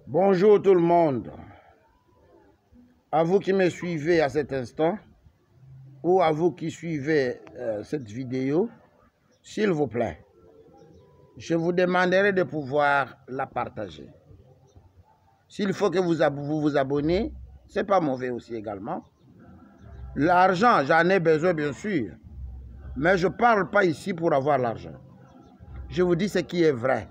Bonjour tout le monde. À vous qui me suivez à cet instant, ou à vous qui suivez cette vidéo, s'il vous plaît, je vous demanderai de pouvoir la partager. S'il faut que vous abonnez, c'est pas mauvais aussi également. L'argent, j'en ai besoin bien sûr, mais je ne parle pas ici pour avoir l'argent. Je vous dis ce qui est vrai.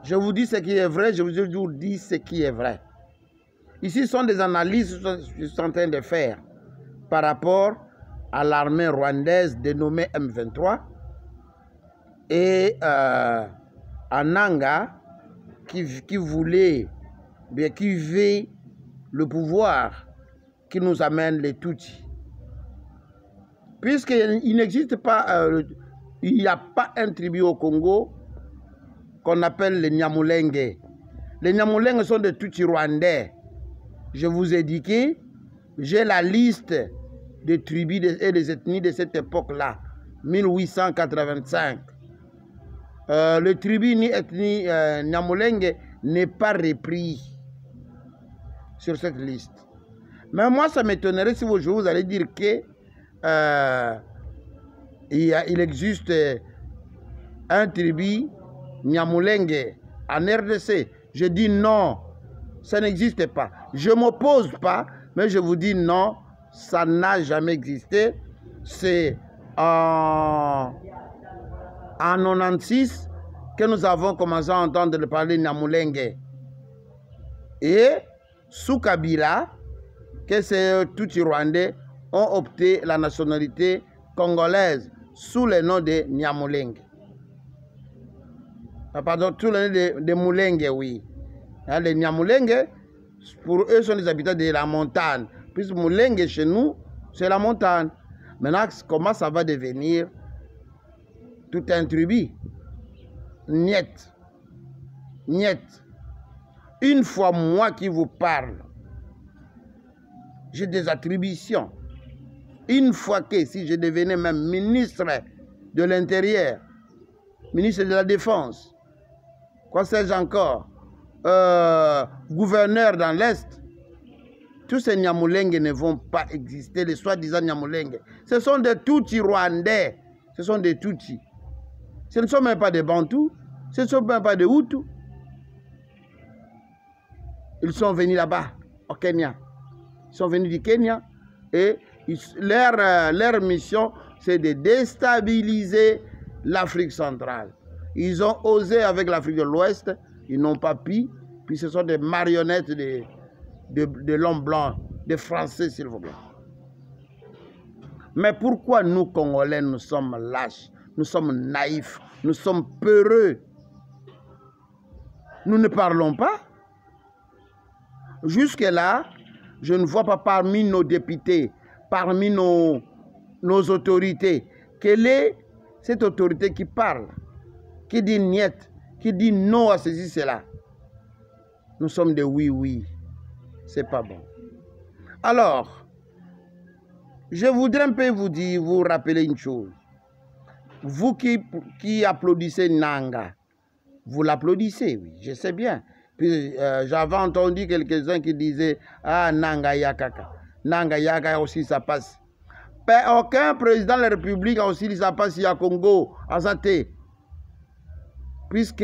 Je vous dis ce qui est vrai, je vous dis ce qui est vrai. Ici, ce sont des analyses que je suis en train de faire par rapport à l'armée rwandaise dénommée M23 et à Nanga qui voulait, bien qui veut le pouvoir qui nous amène les Tutsis. Puisqu'il n'existe pas, il n'y a pas un tribu au Congo qu'on appelle les Nyamulenge. Les Nyamulenge sont des Tutsis rwandais. Je vous ai dit que j'ai la liste des tribus et des ethnies de cette époque-là, 1885. Le tribu ni ethnie Nyamulenge n'est pas repris sur cette liste. Mais moi, ça m'étonnerait si vous allez dire que il existe un tribu Nyamulenge en RDC. Je dis non, ça n'existe pas. Je ne m'oppose pas, mais je vous dis non, ça n'a jamais existé. C'est en 96 que nous avons commencé à entendre parler de Nyamulenge. Et sous Kabila, que ces Tutsis rwandais ont opté la nationalité congolaise sous le nom de Nyamulenge. Pardon, sous le nom de Mulenge, oui. Les Nyamulenge, pour eux, sont les habitants de la montagne. Puisque Mulenge, chez nous, c'est la montagne. Maintenant, comment ça va devenir tout un tribu? Niet. Niet. Une fois moi qui vous parle, j'ai des attributions. Une fois que si je devenais même ministre de l'Intérieur, ministre de la Défense, quoi sais-je encore, gouverneur dans l'Est, tous ces Nyamulenge ne vont pas exister, les soi-disant Nyamulenge. Ce sont des Tutsis rwandais, ce sont des Tutsis. Ce ne sont même pas des Bantous, ce ne sont même pas des Hutus. Ils sont venus là-bas, au Kenya. Ils sont venus du Kenya et leur mission, c'est de déstabiliser l'Afrique centrale. Ils ont osé avec l'Afrique de l'Ouest, ils n'ont pas pu, puis ce sont des marionnettes de l'homme blanc, des Français, s'il vous plaît. Mais pourquoi nous, Congolais, nous sommes lâches, nous sommes naïfs, nous sommes peureux? Nous ne parlons pas. Jusque-là, je ne vois pas parmi nos députés, parmi nos autorités, quelle est cette autorité qui parle, qui dit niet, qui dit non à ceci, cela. Nous sommes des oui. C'est pas bon. Alors, je voudrais un peu vous rappeler une chose. Vous qui applaudissez Nanga, vous l'applaudissez, oui, je sais bien. Puis j'avais entendu quelques-uns qui disaient « Ah, Nanga Yakaka. Nanga Yaka aussi, ça passe. » Aucun président de la République a aussi dit ça passe à Congo, à Zate. Puisque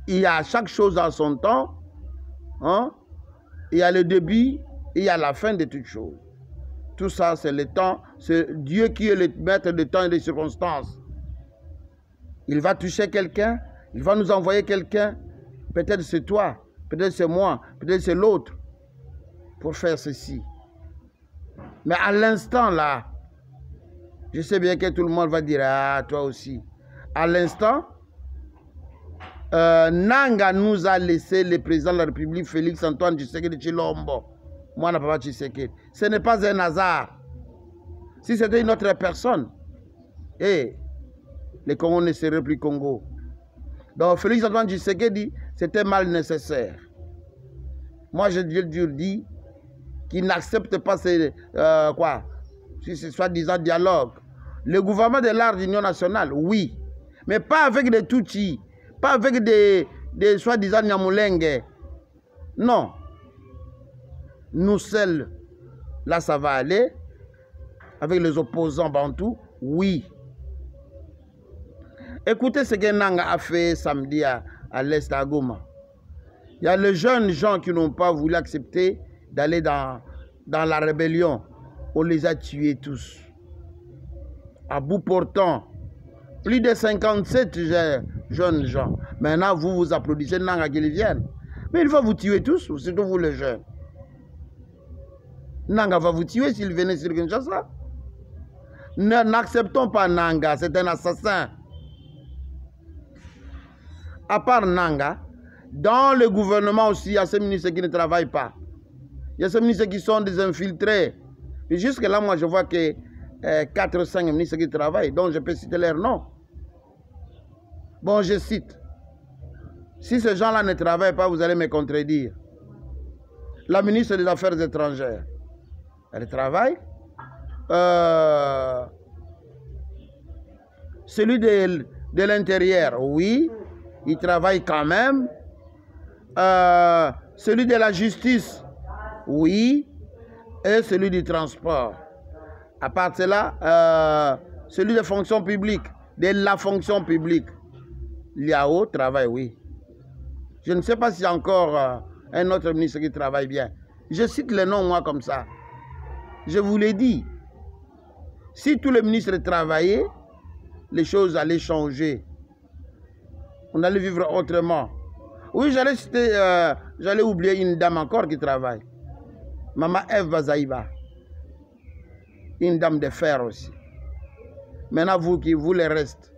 il y a chaque chose à son temps. Hein? Il y a le début et il y a la fin de toutes choses. Tout ça, c'est le temps. C'est Dieu qui est le maître du temps et des circonstances. Il va toucher quelqu'un, il va nous envoyer quelqu'un. Peut-être c'est toi, peut-être c'est moi, peut-être c'est l'autre. Pour faire ceci. Mais à l'instant là, je sais bien que tout le monde va dire, ah, toi aussi. À l'instant, Nanga nous a laissé le président de la République, Félix Antoine Tshisekedi Tshilombo. Moi, je pas Tshisekedi. Ce n'est pas un hasard. Si c'était une autre personne, les Congos ne seraient plus Congo. Donc, Félix Antoine Tshisekedi, c'était mal nécessaire. Moi, je dis qu'il n'accepte pas ces, soi-disant dialogue. Le gouvernement de l'art d'Union nationale, oui. Mais pas avec des Tutsis, pas avec des soi-disant Nyamulenge. Non. Nous seuls, là ça va aller. Avec les opposants bantous, oui. Écoutez ce que Nanga a fait samedi à l'Est à Goma. Il y a les jeunes gens qui n'ont pas voulu accepter d'aller dans la rébellion. On les a tués tous. À bout portant, plus de 57 jeunes gens. Maintenant, vous applaudissez Nanga qu'ils viennent. Mais il va vous tuer tous, surtout vous les jeunes. Nanga va vous tuer s'il venait sur Kinshasa. N'acceptons pas Nanga, c'est un assassin. À part Nanga, dans le gouvernement aussi, il y a ces ministres qui ne travaillent pas. Il y a ces ministres qui sont des infiltrés. Et jusque là, moi, je vois que 4 ou 5 ministres qui travaillent, donc je peux citer leur nom. Bon, je cite. Si ces gens-là ne travaillent pas, vous allez me contredire. La ministre des Affaires étrangères, elle travaille. Celui de l'intérieur, oui, il travaille quand même. Celui de la justice, oui. Et celui du transport. À part cela, celui de fonction publique, de la fonction publique. Liao travaille, oui. Je ne sais pas s'il y a encore un autre ministre qui travaille bien. Je cite les noms, moi, comme ça. Je vous l'ai dit. Si tous les ministres travaillaient, les choses allaient changer. On allait vivre autrement. Oui, j'allais oublier une dame encore qui travaille. Maman Eve Bazaïba. Une dame de fer aussi. Maintenant, vous les restes.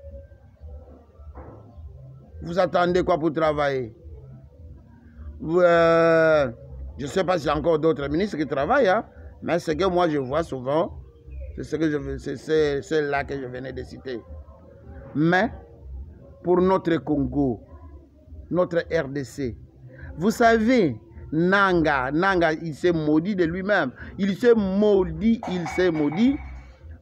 Vous attendez quoi pour travailler? Je ne sais pas s'il y a encore d'autres ministres qui travaillent, hein, mais ce que moi je vois souvent, c'est là que je venais de citer. Mais, pour notre Congo, notre RDC, vous savez, Nanga, il s'est maudit de lui-même. Il s'est maudit,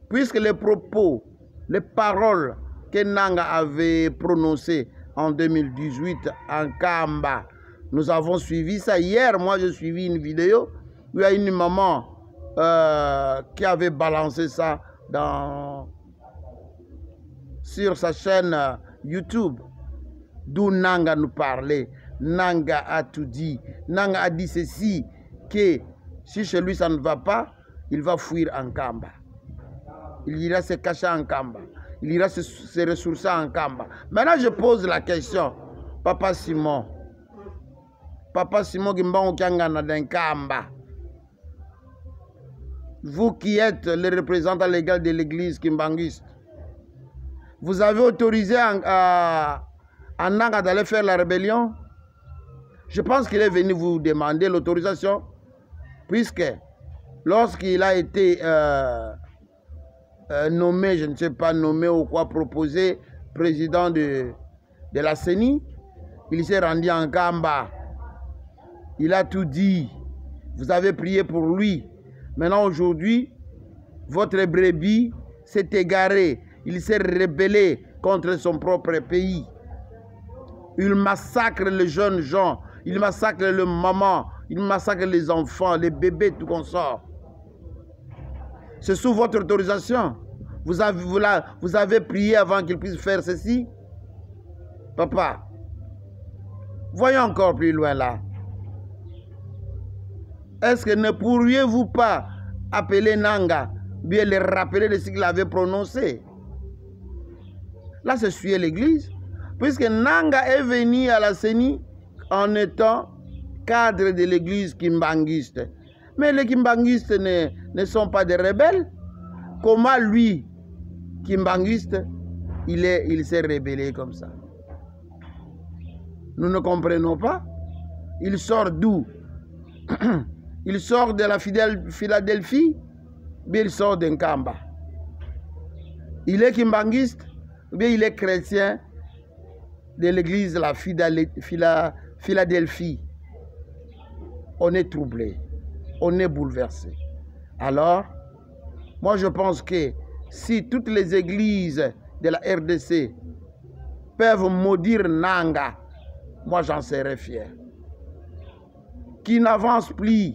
puisque les propos, les paroles que Nanga avait prononcées en 2018 en Kamba, nous avons suivi ça. Hier, moi, j'ai suivi une vidéo où il y a une maman qui avait balancé ça sur sa chaîne YouTube, d'où Nanga nous parlait. Nanga a tout dit. Nanga a dit ceci, que si chez lui ça ne va pas, il va fuir en Kamba. Il ira se cacher en Kamba. Il ira se ressourcer en Kamba. Maintenant, je pose la question. Papa Simon Gimbango Kiangana d'un Kamba. Vous qui êtes le représentant légal de l'église kimbanguiste, vous avez autorisé à Nanga d'aller faire la rébellion? Je pense qu'il est venu vous demander l'autorisation, puisque lorsqu'il a été nommé, je ne sais pas nommé ou quoi, proposé président de la CENI, il s'est rendu en Kamba. Il a tout dit. Vous avez prié pour lui. Maintenant, aujourd'hui, votre brebis s'est égaré. Il s'est rebellé contre son propre pays. Il massacre les jeunes gens. Il massacre les mamans. Il massacre les enfants, les bébés, tout qu'on sort. C'est sous votre autorisation. Vous avez prié avant qu'il puisse faire ceci. Papa, voyons encore plus loin là. Est-ce que ne pourriez-vous pas appeler Nanga, bien le rappeler de ce qu'il avait prononcé? Là, c'est suyer l'église. Puisque Nanga est venu à la CENI en étant cadre de l'église kimbanguiste. Mais les kimbanguistes ne sont pas des rebelles. Comment lui, kimbanguiste, il s'est rébellé comme ça? Nous ne comprenons pas. Il sort d'où? Il sort de la Philadelphie, bien il sort d'un Kamba. Il est kimbanguiste, bien il est chrétien de l'église de la Philadelphie. On est troublé, on est bouleversé. Alors, moi je pense que si toutes les églises de la RDC peuvent maudire Nanga, moi j'en serais fier. Qui n'avance plus.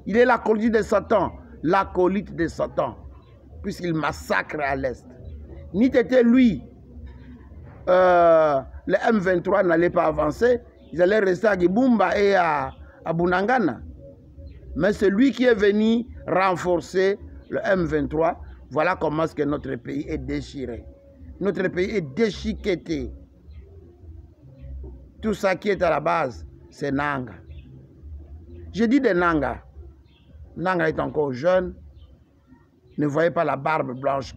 Il est l'acolyte de Satan, l'acolyte de Satan, puisqu'il massacre à l'Est. Ni était lui, le M23 n'allait pas avancer, ils allaient rester à Gibumba et à Bunagana. Mais c'est lui qui est venu renforcer le M23. Voilà comment est-ce que notre pays est déchiré. Notre pays est déchiqueté. Tout ça qui est à la base, c'est Nanga. Je dis de Nanga. Nanga est encore jeune. Ne voyez pas la barbe blanche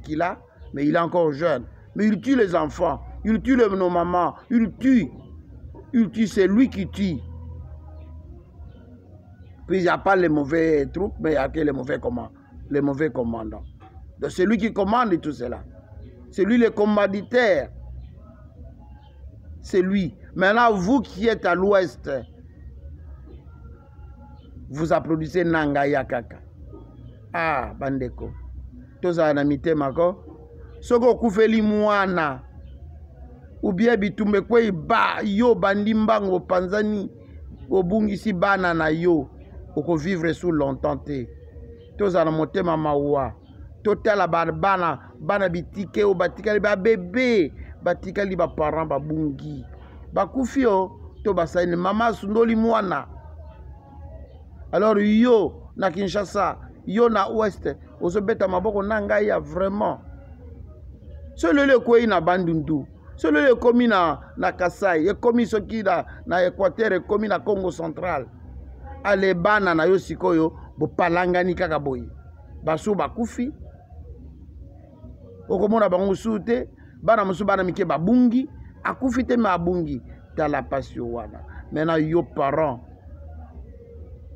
qu'il a, mais il est encore jeune. Mais il tue les enfants, il tue nos mamans, il tue, c'est lui qui tue. Puis il n'y a pas les mauvais troupes, mais il n'y a que les mauvais commandants. Donc c'est lui qui commande tout cela. C'est lui le commanditaire. C'est lui. Maintenant, vous qui êtes à l'ouest, vous applaudissez Nanga Yakaka. Ah, bandeko. Toza na mitema ko. Soko kufeli mwana. Ou bien bitumbe kwe ba yo bandimbango panzani. Obungisi bana na yo. Oko vivre sous longtemps te. Toza na motema mawa. Totala bana bitike o batikali ba bébé. Batikali ba parents ba bungi. Bakufio to basaine mama sundoli mwana. Alors yo na Kinshasa, yo na ouest, ozobeta maboko nanga ya vraiment. Celui qui est na Bandundu, celui qui est na Kasai, qui est na Équateur, qui est na Congo central. Ale bana na yo sikoyo bo palangani kaka boyi. Baso bakufi. Okomona bango sute, bana musu bana mike babungi, akufi te ma bungi ta la passion wana. Maintenant yo parents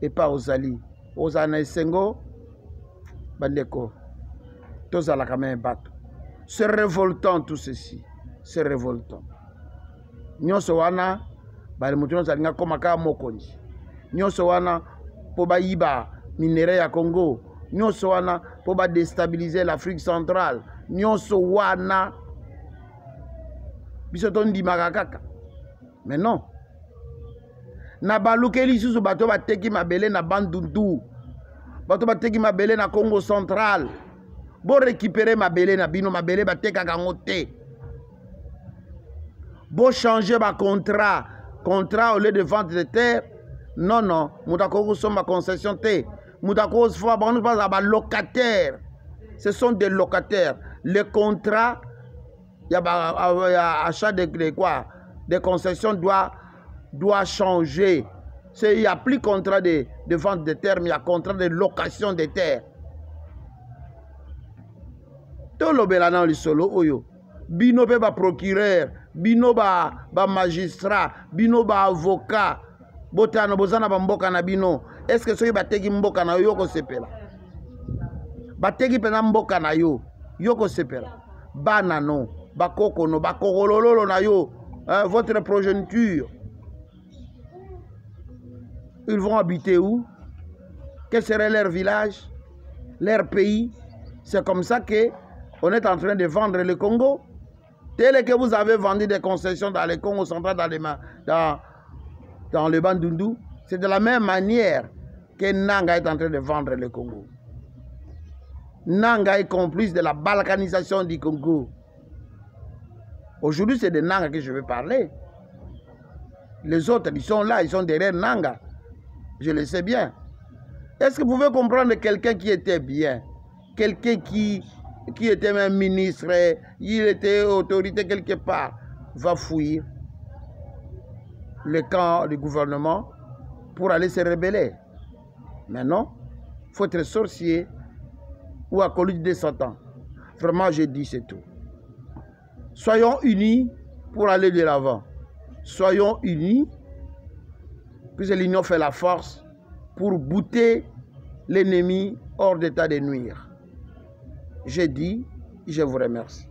et pas aux alliés. Aux Anaïsengo, bandeko, tous à la caméra bateau. C'est révoltant tout ceci. C'est révoltant. Nyoso wana, bali mutuno salinga komaka mokonji. Nyoso wana, po ba yiba minéraux ya Congo. Nyoso wana, po ba déstabiliser l'Afrique centrale. Nyoso wana, bisoton di makakaka. Mais non. Na balukeli susu bato bateki mabele na Bandundu. Bato bateki mabele na Congo central. Bo récupérer mabele na bino mabele bateka kangote. Bo changer ba contrat au lieu de vente de terre. Non non, mutako somba concession te. Mutako soit ba locataire. Ce sont des locataires. Les contrats y a achat de quoi? Des concessions doit changer. Il n'y a plus contrat de vente de terre, mais il y a contrat de location de terre. Tout le belana li solo oyo. Bino pe ba procureur, bino ba magistrat, bino ba avocat. Botano bozana ba mboka na bino. Est-ce que soki bateki mboka na yo ko sepela? Bateki pena mboka na yo, yo ko sepela. Banano, bakoko no, bakokololo na yo, votre progéniture. Ils vont habiter où? Quel serait leur village? Leur pays? C'est comme ça qu'on est en train de vendre le Congo. Tel que vous avez vendu des concessions dans le Congo central, dans le Bandundu, c'est de la même manière que Nanga est en train de vendre le Congo. Nanga est complice de la balkanisation du Congo. Aujourd'hui, c'est de Nanga que je veux parler. Les autres, ils sont là, ils sont derrière Nanga. Je le sais bien. Est-ce que vous pouvez comprendre quelqu'un qui était bien? Quelqu'un qui était même ministre, il était autorité quelque part, va fuir le camp du gouvernement pour aller se rebeller. Mais non, il faut être sorcier ou acolyte de Satan. Vraiment, je dis c'est tout. Soyons unis pour aller de l'avant. Soyons unis, puisque l'union fait la force pour bouter l'ennemi hors d'état de nuire. Je dis, je vous remercie.